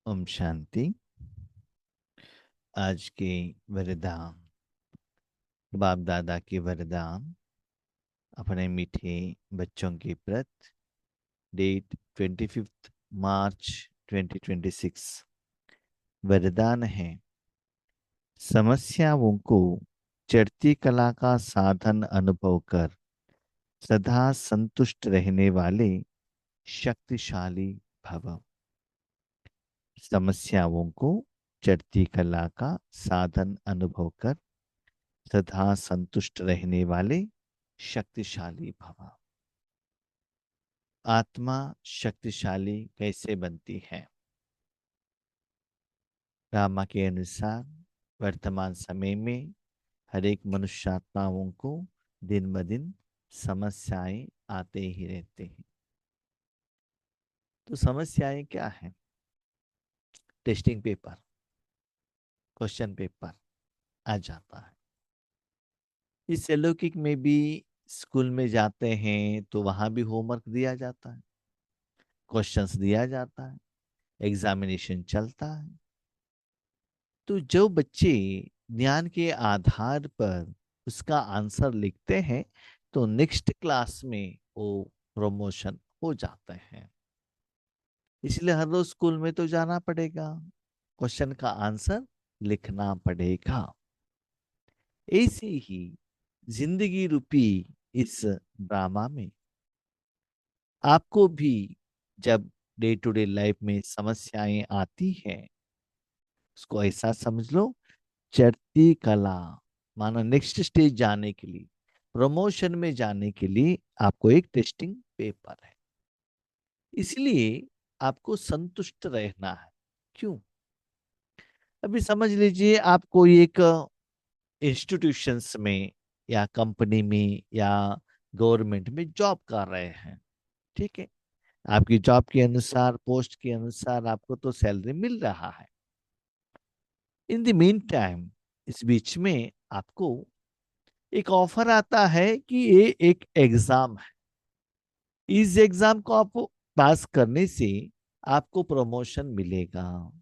ओम शांति। आज के वरदान, बाप दादा के वरदान अपने मीठे बच्चों के प्रति। डेट 25 मार्च 2026। वरदान है, समस्याओं को चढ़ती कला का साधन अनुभव कर सदा संतुष्ट रहने वाले शक्तिशाली भव। समस्याओं को चढ़ती कला का साधन अनुभव कर सदा संतुष्ट रहने वाले शक्तिशाली भव। आत्मा शक्तिशाली कैसे बनती है? रामा के अनुसार वर्तमान समय में हर एक मनुष्यात्माओं को दिन ब दिन समस्याएं आते ही रहते हैं। तो समस्याएं क्या है? टेस्टिंग पेपर, क्वेश्चन पेपर आ जाता है। इस अलौकिक में भी स्कूल में जाते हैं तो वहां भी होमवर्क दिया जाता है, क्वेश्चंस दिया जाता है, एग्जामिनेशन चलता है। तो जो बच्चे ज्ञान के आधार पर उसका आंसर लिखते हैं तो नेक्स्ट क्लास में वो प्रमोशन हो जाते हैं। इसलिए हर रोज स्कूल में तो जाना पड़ेगा, क्वेश्चन का आंसर लिखना पड़ेगा। ऐसे ही जिंदगी रूपी इस ड्रामा में आपको भी जब डे टू डे लाइफ में समस्याएं आती हैं, उसको ऐसा समझ लो, चढ़ती कला, मानो नेक्स्ट स्टेज जाने के लिए, प्रमोशन में जाने के लिए आपको एक टेस्टिंग पेपर है। इसलिए आपको संतुष्ट रहना है। क्यों? अभी समझ लीजिए आप कोई एक इंस्टीट्यूशंस में या कंपनी में या गवर्नमेंट में जॉब कर रहे हैं। ठीक है, आपकी जॉब के अनुसार, पोस्ट के अनुसार आपको तो सैलरी मिल रहा है। इन द मीन टाइम, इस बीच में आपको एक ऑफर आता है कि ये एक एग्जाम है, इस एग्जाम को आप पास करने से आपको प्रमोशन मिलेगा,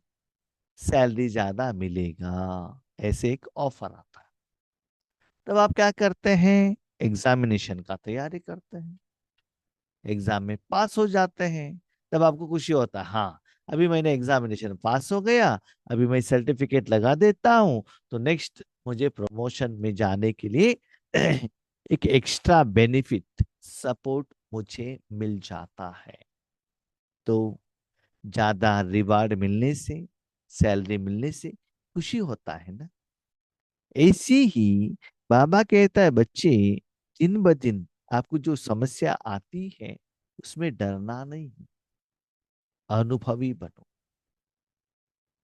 सैलरी ज्यादा मिलेगा, ऐसे एक ऑफर आता है। तब आप क्या करते हैं? एग्जामिनेशन का तैयारी करते हैं, एग्जाम में पास हो जाते हैं। तब आपको खुशी होता है, हाँ अभी मैंने एग्जामिनेशन पास हो गया, अभी मैं सर्टिफिकेट लगा देता हूं तो नेक्स्ट मुझे प्रमोशन में जाने के लिए एक एक्स्ट्रा बेनिफिट सपोर्ट मुझे मिल जाता है। तो ज्यादा रिवार्ड मिलने से, सैलरी मिलने से खुशी होता है ना। ऐसी ही बाबा कहता है, बच्चे दिन ब दिन आपको जो समस्या आती है उसमें डरना नहीं, अनुभवी बनो।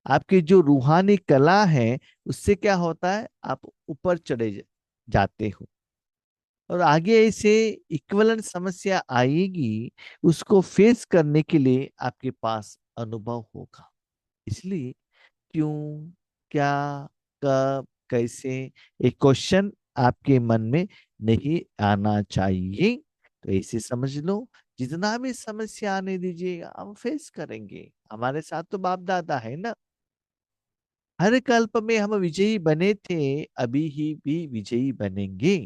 आपकी जो रूहानी कला है उससे क्या होता है, आप ऊपर चढ़े जाते हो और आगे ऐसे इक्विवेलेंट समस्या आएगी, उसको फेस करने के लिए आपके पास अनुभव होगा। इसलिए क्यों, क्या, कब, कैसे, एक क्वेश्चन आपके मन में नहीं आना चाहिए। तो ऐसे समझ लो, जितना भी समस्या आने दीजिएगा, हम फेस करेंगे। हमारे साथ तो बाप दादा है ना। हर कल्प में हम विजयी बने थे, अभी ही भी विजयी बनेंगे।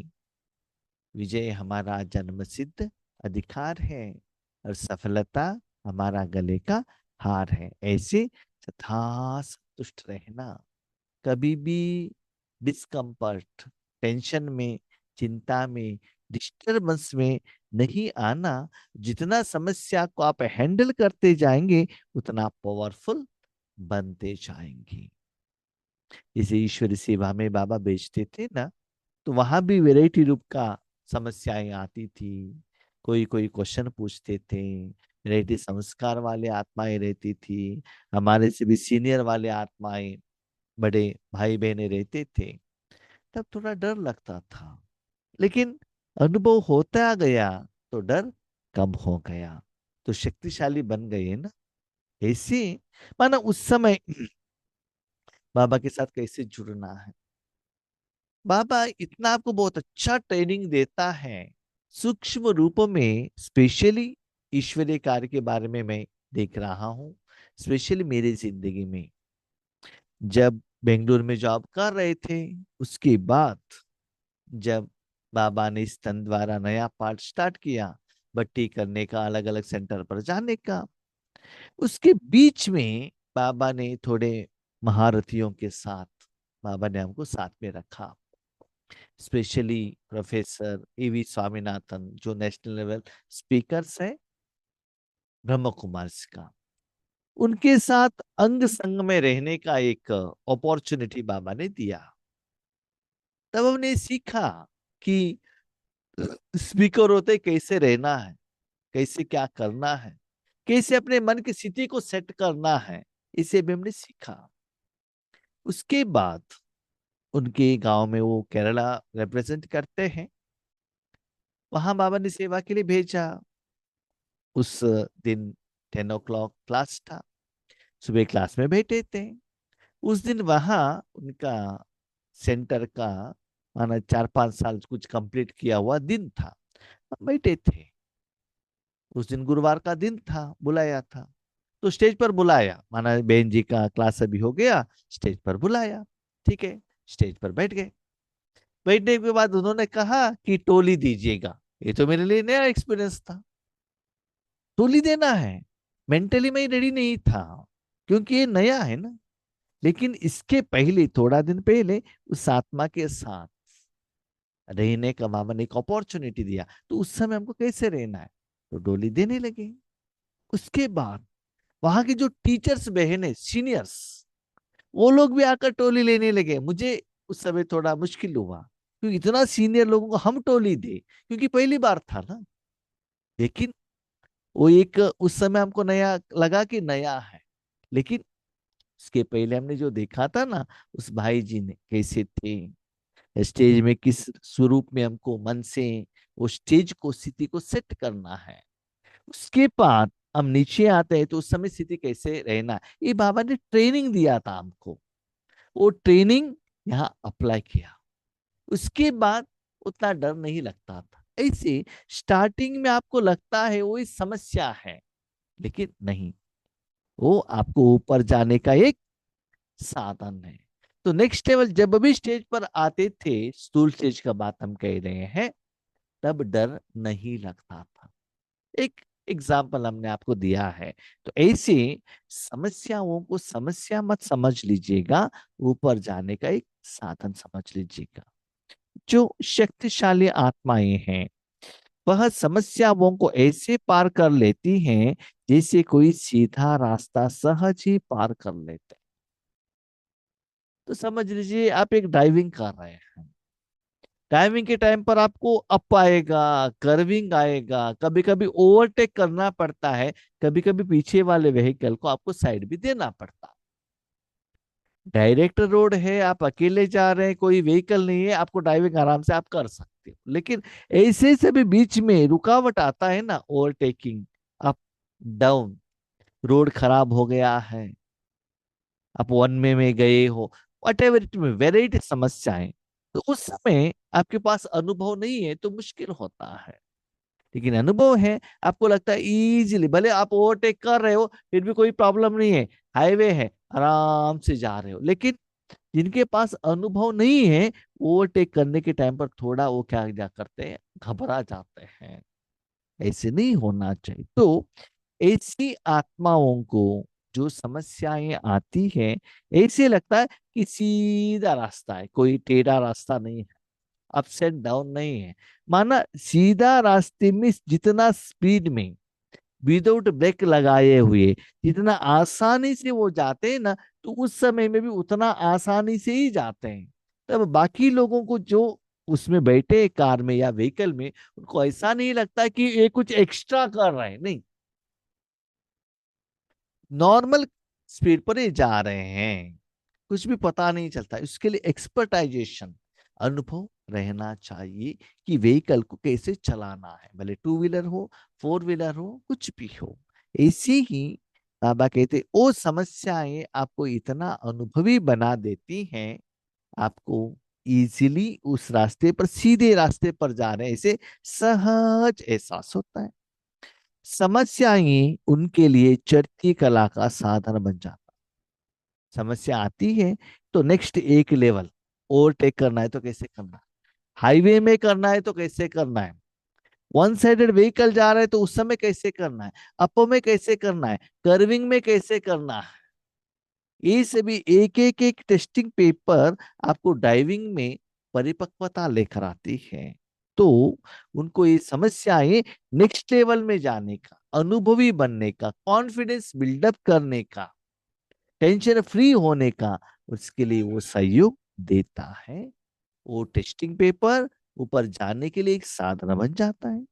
विजय हमारा जन्म सिद्ध अधिकार है और सफलता हमारा गले का हार है। ऐसे सदा संतुष्ट रहना, कभी भी डिस्कम्फर्ट, टेंशन में, चिंता में, डिस्टर्बेंस में नहीं आना। जितना समस्या को आप हैंडल करते जाएंगे उतना पावरफुल बनते जाएंगे। जैसे ईश्वरी सेवा में बाबा बेचते थे ना, तो वहां भी वैरायटी रूप का समस्याएं आती थी। कोई कोई क्वेश्चन पूछते थे, वैरायटी संस्कार वाले आत्माएं रहती थी, हमारे से भी सीनियर वाले आत्माएं, बड़े भाई बहने रहते थे। तब थोड़ा डर लगता था, लेकिन अनुभव होता गया तो डर कम हो गया, तो शक्तिशाली बन गए ना। ऐसे माना उस समय बाबा के साथ कैसे जुड़ना है। बाबा इतना आपको बहुत अच्छा ट्रेनिंग देता है, सूक्ष्म रूपों में, स्पेशली ईश्वरीय कार्य के बारे में मैं देख रहा हूं। स्पेशली मेरी जिंदगी में, जब बेंगलुरु में जॉब कर रहे थे, उसके बाद जब बाबा ने स्तन द्वारा नया पार्ट स्टार्ट किया, भट्टी करने का, अलग अलग सेंटर पर जाने का, उसके बीच में बाबा ने थोड़े महारथियों के साथ, बाबा ने हमको साथ में रखा। स्पेशली प्रोफेसर एवी स्वामीनाथन, जो नेशनल लेवल स्पीकर्स हैं ब्रह्म कुमार्स का, उनके साथ अंग संग में रहने का एक अपॉर्चुनिटी बाबा ने दिया। तब हमने सीखा कि स्पीकर होते कैसे रहना है, कैसे क्या करना है, कैसे अपने मन की स्थिति को सेट करना है, इसे भी हमने सीखा। उसके बाद उनके गांव में, वो केरला रिप्रेजेंट करते हैं, वहां बाबा ने सेवा के लिए भेजा। उस दिन 10 o'clock क्लास था, सुबह क्लास में बैठे थे। उस दिन वहां उनका सेंटर का माना 4-5 साल कुछ कंप्लीट किया हुआ दिन था, हम बैठे थे। उस दिन गुरुवार का दिन था, बुलाया था, तो स्टेज पर बुलाया, माना बहन जी का क्लास अभी हो गया, स्टेज पर बुलाया। ठीक है, स्टेज पर बैठ गए। बैठने के बाद उन्होंने कहा कि टोली दीजिएगा। ये तो मेरे लिए नया एक्सपीरियंस था, टोली देना है। मेंटली मैं रेडी नहीं था, क्योंकि ये नया है ना। लेकिन इसके पहले, थोड़ा दिन पहले, उस आत्मा के साथ रहने का बाबा ने एक अपॉर्चुनिटी दिया, तो उस समय हमको कैसे रहना है, तो डोली देने लगे। उसके बाद वहां की जो टीचर्स बहने, सीनियर्स, वो लोग भी आकर टोली लेने लगे। मुझे उस समय थोड़ा मुश्किल हुआ, क्योंकि इतना सीनियर लोगों को हम टोली दे, क्योंकि पहली बार था ना। लेकिन वो एक उस समय हमको नया लगा कि नया है। लेकिन उसके पहले हमने जो देखा था ना, उस भाई जी ने कैसे थे स्टेज में, किस स्वरूप में हमको मन से वो स्टेज को, स्थिति को सेट करना है। उसके बाद हम नीचे आते हैं, तो उस समय स्थिति कैसे रहना है, ये बाबा ने ट्रेनिंग दिया था हमको। वो ट्रेनिंग यहाँ अप्लाई किया। उसके बाद उतना डर नहीं लगता था। ऐसे स्टार्टिंग में आपको लगता है वो समस्या है, लेकिन नहीं, वो आपको ऊपर जाने का एक साधन है। तो नेक्स्ट लेवल जब भी स्टेज पर आते थे, स्टूल स्टेज का बात हम कह रहे हैं, तब डर नहीं लगता था। एक एग्जाम्पल हमने आपको दिया है। तो ऐसे समस्याओं को समस्या मत समझ लीजिएगा, ऊपर जाने का एक साधन समझ लीजिएगा। जो शक्तिशाली आत्माएं हैं, वह समस्याओं को ऐसे पार कर लेती हैं जैसे कोई सीधा रास्ता सहज ही पार कर लेते हैं। तो समझ लीजिए आप एक ड्राइविंग कर रहे हैं, ड्राइविंग के टाइम पर आपको अप आएगा, कर्विंग आएगा, कभी कभी ओवरटेक करना पड़ता है, कभी कभी पीछे वाले व्हीकल को आपको साइड भी देना पड़ता है। डायरेक्ट रोड है, आप अकेले जा रहे हैं, कोई व्हीकल नहीं है, आपको ड्राइविंग आराम से आप कर सकते हो। लेकिन ऐसे से भी बीच में रुकावट आता है ना, ओवरटेकिंग, अप डाउन, रोड खराब हो गया है, आप वन में गए हो, वट एवर इट में वेराइटी समस्याएं, तो उस समय आपके पास अनुभव नहीं है तो मुश्किल होता है। लेकिन अनुभव है, आपको लगता है इजीली, भले आप ओवरटेक कर रहे हो फिर भी कोई प्रॉब्लम नहीं है, हाईवे है, आराम से जा रहे हो। लेकिन जिनके पास अनुभव नहीं है, ओवरटेक करने के टाइम पर थोड़ा वो क्या करते हैं, घबरा जाते हैं। ऐसे नहीं होना चाहिए। तो ऐसी आत्माओं को जो समस्याएं आती हैं, ऐसे लगता है कि सीधा रास्ता है, कोई टेढ़ा रास्ता नहीं है, अप्स एंड डाउन नहीं है। माना सीधा रास्ते में जितना स्पीड में, विदाउट ब्रेक लगाए हुए, जितना आसानी से वो जाते हैं ना, तो उस समय में भी उतना आसानी से ही जाते हैं। तब बाकी लोगों को जो उसमें बैठे कार में या व्हीकल में, उनको ऐसा नहीं लगता कि ये कुछ एक्स्ट्रा कर रहे हैं, नहीं, नॉर्मल स्पीड पर ही जा रहे हैं, कुछ भी पता नहीं चलता। इसके लिए एक्सपर्टाइजेशन, अनुभव रहना चाहिए कि व्हीकल को कैसे चलाना है, भले टू व्हीलर हो, फोर व्हीलर हो, कुछ भी हो। ऐसी ही बाबा कहते वो समस्याएं आपको इतना अनुभवी बना देती हैं, आपको इजीली उस रास्ते पर, सीधे रास्ते पर जा रहे हैं ऐसे सहज एहसास होता है। समस्याएं उनके लिए चढ़ती कला का साधन बन जाता। समस्या आती है तो नेक्स्ट एक लेवल ओवरटेक करना है तो कैसे करना है, हाईवे में करना है तो कैसे करना है, वन साइडेड व्हीकल जा रहा है तो उस समय कैसे करना है, अप में कैसे करना है, कर्विंग में कैसे करना है। ये सभी एक एक एक टेस्टिंग पेपर आपको ड्राइविंग में परिपक्वता लेकर आती है। तो उनको ये समस्याएं नेक्स्ट लेवल में जाने का, अनुभवी बनने का, कॉन्फिडेंस बिल्डअप करने का, टेंशन फ्री होने का, उसके लिए वो सहयोग देता है। वो टेस्टिंग पेपर ऊपर जाने के लिए एक साधन बन जाता है।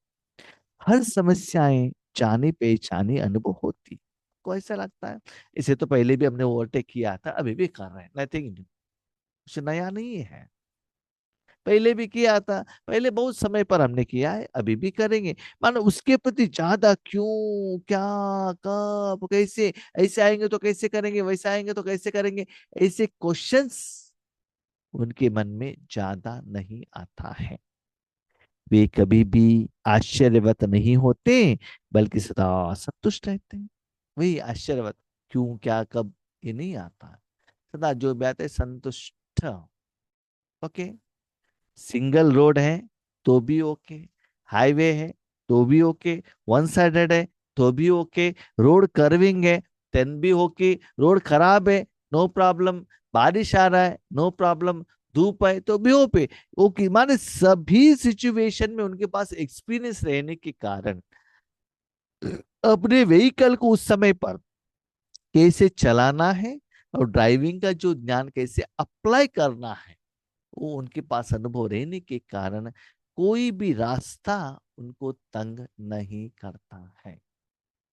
हर समस्याएं जाने पहचाने अनुभव होती, को ऐसा लगता है इसे तो पहले भी हमने ओवरटेक किया था, अभी भी कर रहे हैं, नथिंग कुछ नया नहीं है। पहले भी किया था, पहले बहुत समय पर हमने किया है, अभी भी करेंगे। मानो उसके प्रति ज्यादा क्यों, क्या, कब, कैसे, ऐसे आएंगे तो कैसे करेंगे, वैसे आएंगे तो कैसे करेंगे, ऐसे क्वेश्चंस उनके मन में ज्यादा नहीं आता है। वे कभी भी आश्चर्यवत नहीं होते, बल्कि सदा संतुष्ट रहते हैं। वही आश्चर्यवत, क्यों, क्या, कब, ये नहीं आता। सदा जो बात है संतुष्ट। ओके। सिंगल रोड है तो भी ओके, हाईवे है तो भी ओके, वन साइडेड है तो भी ओके, रोड कर्विंग है देन भी ओके, रोड खराब है नो प्रॉब्लम, बारिश आ रहा है नो प्रॉब्लम, धूप है तो भी ओके ओके। माने सभी सिचुएशन में उनके पास एक्सपीरियंस रहने के कारण अपने व्हीकल को उस समय पर कैसे चलाना है और ड्राइविंग का जो ज्ञान कैसे अप्लाई करना है, वो उनके पास अनुभव रहने के कारण कोई भी रास्ता उनको तंग नहीं करता है,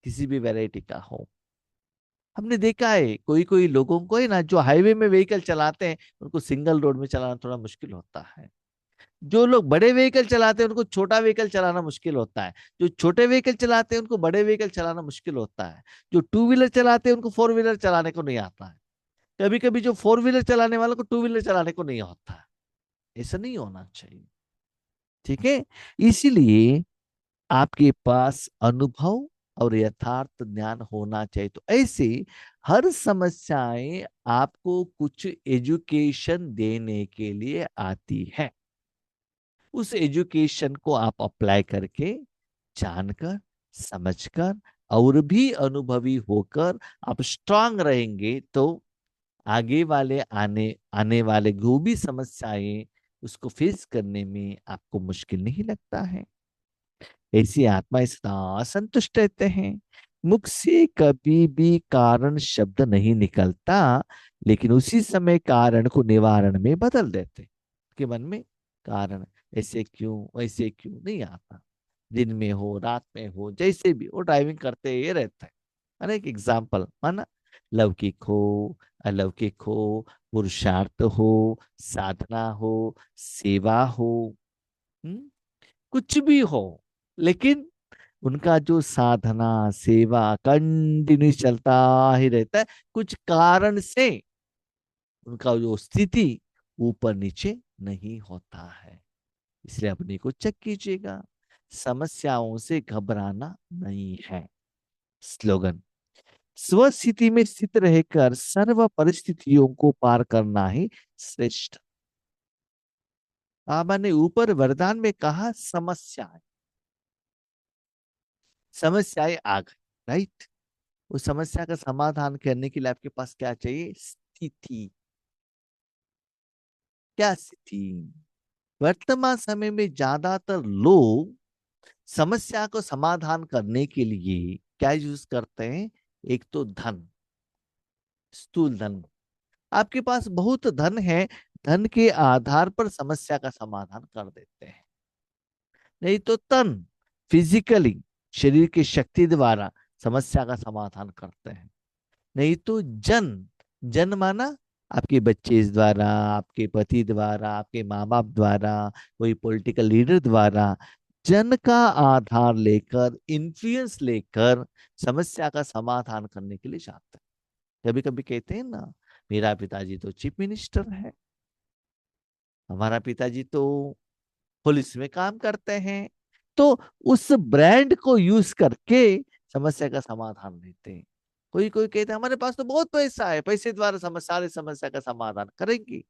किसी भी वैरायटी का हो। हमने देखा है कोई कोई लोगों को है ना, जो हाईवे में व्हीकल चलाते हैं उनको सिंगल रोड में चलाना थोड़ा मुश्किल होता है। जो लोग बड़े व्हीकल चलाते हैं उनको छोटा व्हीकल चलाना मुश्किल होता है। जो छोटे व्हीकल चलाते हैं उनको बड़े व्हीकल चलाना मुश्किल होता है। जो टू व्हीलर चलाते हैं उनको फोर व्हीलर चलाने को नहीं आता है। कभी कभी जो फोर व्हीलर चलाने वालों को टू व्हीलर चलाने को नहीं होता है। ऐसा नहीं होना चाहिए। ठीक है। इसीलिए आपके पास अनुभव और यथार्थ ज्ञान होना चाहिए। तो ऐसे हर समस्याएं आपको कुछ एजुकेशन देने के लिए आती है। उस एजुकेशन को आप अप्लाई करके, जानकर, समझकर और भी अनुभवी होकर आप स्ट्रांग रहेंगे तो आगे वाले आने आने वाले जो भी समस्याएं उसको फेस करने में आपको मुश्किल नहीं लगता है। ऐसी आत्मा सदा संतुष्ट रहते हैं। मुख से कभी भी कारण शब्द नहीं निकलता, लेकिन उसी समय कारण को निवारण में बदल देते। के मन में कारण ऐसे क्यों वैसे क्यों नहीं आता। दिन में हो रात में हो जैसे भी वो ड्राइविंग करते ये रहता है। अनेक एग्जाम्पल माना, लौकिक हो, अलौकिक हो, पुरुषार्थ हो, साधना हो, सेवा हो, हम्म, कुछ भी हो, लेकिन उनका जो साधना सेवा कंटिन्यू चलता ही रहता है। कुछ कारण से उनका जो स्थिति ऊपर नीचे नहीं होता है। इसलिए अपने को चेक कीजिएगा, समस्याओं से घबराना नहीं है। स्लोगन, स्वस्थिति में स्थित रहकर सर्व परिस्थितियों को पार करना ही श्रेष्ठ। बाबा ने ऊपर वरदान में कहा समस्याएं, समस्याएं आ गई, राइट। उस समस्या का समाधान करने के लिए आपके पास क्या चाहिए, स्थिति। क्या स्थिति, वर्तमान समय में ज्यादातर लोग समस्या को समाधान करने के लिए क्या यूज करते हैं, एक तो धन, स्थूल धन। आपके पास बहुत धन है, धन के आधार पर समस्या का समाधान कर देते हैं। नहीं तो तन, फिजिकली, शरीर की शक्ति द्वारा समस्या का समाधान करते हैं। नहीं तो जन, जन माना आपके बच्चे इस द्वारा, आपके पति द्वारा, आपके माँ बाप द्वारा, कोई पॉलिटिकल लीडर द्वारा, जन का आधार लेकर, इन्फ्लुएंस लेकर समस्या का समाधान करने के लिए जाते हैं। कभी कभी कहते हैं ना, मेरा पिताजी तो चीफ मिनिस्टर है, हमारा पिताजी तो पुलिस में काम करते हैं, तो उस ब्रांड को यूज करके समस्या का समाधान लेते हैं। कोई कोई कहते हैं हमारे पास तो बहुत पैसा है, पैसे द्वारा सारी समस्या का समाधान करेंगे।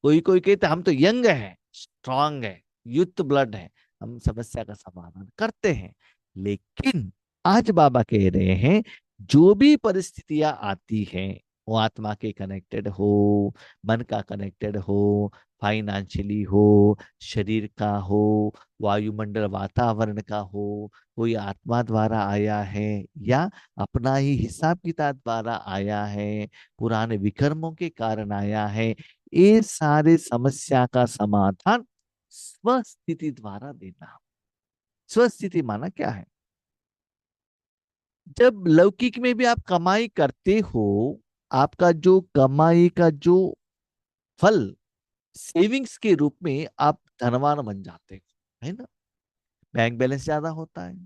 कोई कोई कहते हैं हम तो यंग है, स्ट्रांग है, यूथ ब्लड है, हम समस्या का समाधान करते हैं। लेकिन आज बाबा कह रहे हैं जो भी परिस्थितियां आती हैं, वो आत्मा के कनेक्टेड हो, मन का कनेक्टेड हो, फाइनेंशियली हो, शरीर का हो, वायुमंडल वातावरण का हो, कोई आत्मा द्वारा आया है या अपना ही हिसाब किताब द्वारा आया है, पुराने विकर्मों के कारण आया है, ये सारे समस्या का समाधान स्वस्थिति द्वारा देना। स्वस्थिति माना क्या है? जब लौकिक में भी आप कमाई करते हो, आपका जो कमाई का जो फल सेविंग्स के रूप में आप धनवान बन जाते हो, है ना? बैंक बैलेंस ज्यादा होता है,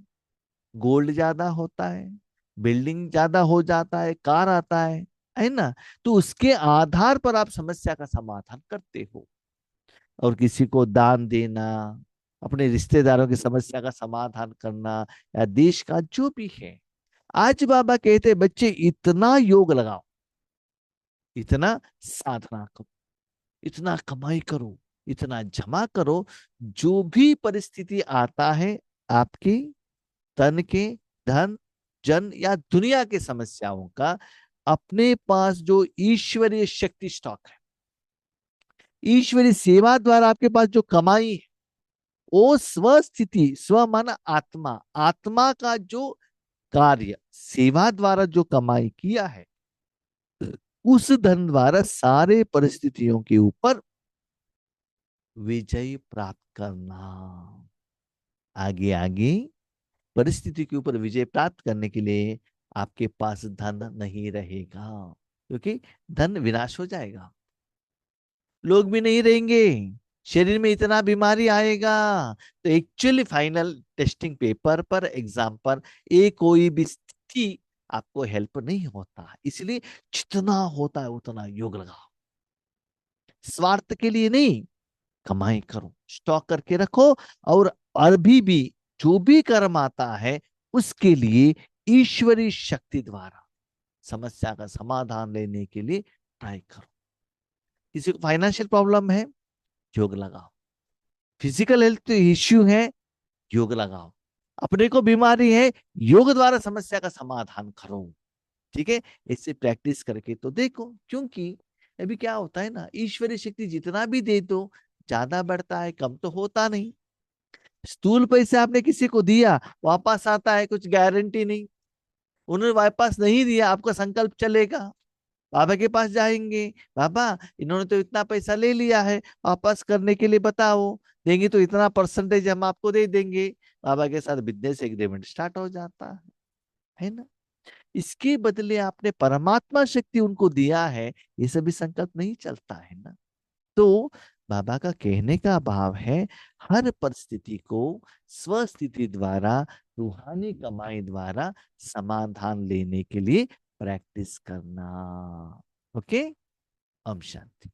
गोल्ड ज्यादा होता है, बिल्डिंग ज्यादा हो जाता है, कार आता है ना? तो उसके आधार पर आप समस्या का समाधान करते हो। और किसी को दान देना, अपने रिश्तेदारों की समस्या का समाधान करना, या देश का जो भी है। आज बाबा कहते हैं बच्चे इतना योग लगाओ, इतना साधना करो, इतना कमाई करो, इतना जमा करो, जो भी परिस्थिति आता है आपकी तन के, धन, जन या दुनिया के समस्याओं का, अपने पास जो ईश्वरीय शक्ति स्टॉक है, ईश्वरीय सेवा द्वारा आपके पास जो कमाई है, वो स्वस्थिति, स्व माना आत्मा, आत्मा का जो कार्य सेवा द्वारा जो कमाई किया है, उस धन द्वारा सारे परिस्थितियों के ऊपर विजय प्राप्त करना। आगे आगे परिस्थिति के ऊपर विजय प्राप्त करने के लिए आपके पास धन नहीं रहेगा, क्योंकि धन विनाश हो जाएगा, लोग भी नहीं रहेंगे, शरीर में इतना बीमारी आएगा। तो एक्चुअली फाइनल टेस्टिंग पेपर पर, एग्जाम पर, ये कोई भी स्थिति आपको हेल्प नहीं होता। इसलिए जितना होता है उतना योग लगाओ, स्वार्थ के लिए नहीं, कमाई करो, स्टॉक करके रखो। और अभी भी जो भी कर्म आता है उसके लिए ईश्वरीय शक्ति द्वारा समस्या का समाधान लेने के लिए ट्राई करो। किसी को फाइनेंशियल प्रॉब्लम है, योग लगाओ। फिजिकल हेल्थ इश्यू है, योग लगाओ। अपने को बीमारी है, योग द्वारा समस्या का समाधान करो। ठीक है, इससे प्रैक्टिस करके तो देखो। क्योंकि अभी क्या होता है ना, ईश्वरीय शक्ति जितना भी दे दो, ज्यादा बढ़ता है, कम तो होता नहीं। स्थूल पैसे आपने किसी को दिया, वापस आता है, कुछ गारंटी नहीं। उन्होंने वापस नहीं दिया, आपका संकल्प चलेगा, बाबा के पास जाएंगे, बाबा इन्होंने तो इतना पैसा ले लिया है, वापस करने के लिए बताओ, देंगे तो इतना परसेंटेज हम आपको दे देंगे। बाबा के साथ बिजनेस एग्रीमेंट स्टार्ट हो जाता है ना? इसके बदले आपने परमात्मा शक्ति उनको दिया है, ये सभी संकल्प नहीं चलता है ना? तो बाबा का कहने का भाव है हर परिस्थिति को स्वस्थिति द्वारा, रूहानी कमाई द्वारा समाधान लेने के लिए प्रैक्टिस करना। ओके, ओम शांति।